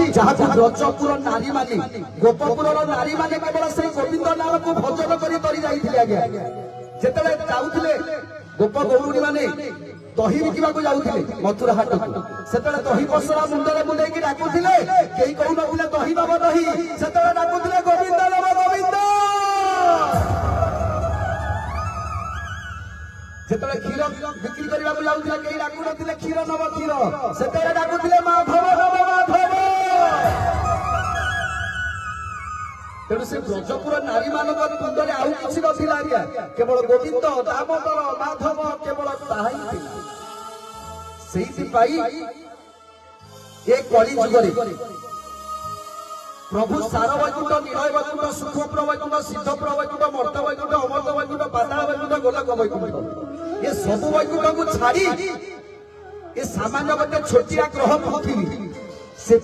जहाँ ब्रजपुर नारी माने गोपपुर नारी माने केवल से गोविंद नाम को भजन करी तरी जाइथिले आज्ञा जेतले जाउथिले गोप गौरुणी माने दही बिकिबा को जाउथिले मथुरा हाट को सेतले दही पसरा मुंडरे मुंडे की डाकुथिले केही कहू नथिले दही नब दही सेतले डाकुथिले गोविंद नब गोविंद सेतले क्षीर बिक्री करबा को जाउथिले केही डाकु नथिले क्षीर नब क्षीर सेतले डाकुथिले माधव नब माधव तेणु से ब्रजपुर नारी मान तुंडे आउ किसी नथिला आज्ञा केवल गोविंद दामोदर माधव केवल ताही सेहिपाई ए कली जुगरे प्रभु सार वैकुंठ निलय वैकुंठ सुखप्र वैकुंठ सिद्धप्र वैकुंठ मर्त वैकुंठ अमर्त वैकुंठ पाताल वैकुंठ गोलक वैकुंठ ये सब वैकुंठ को छाड़ी ये सामान्य गोटे छोटिया ग्रह पृथ्वी से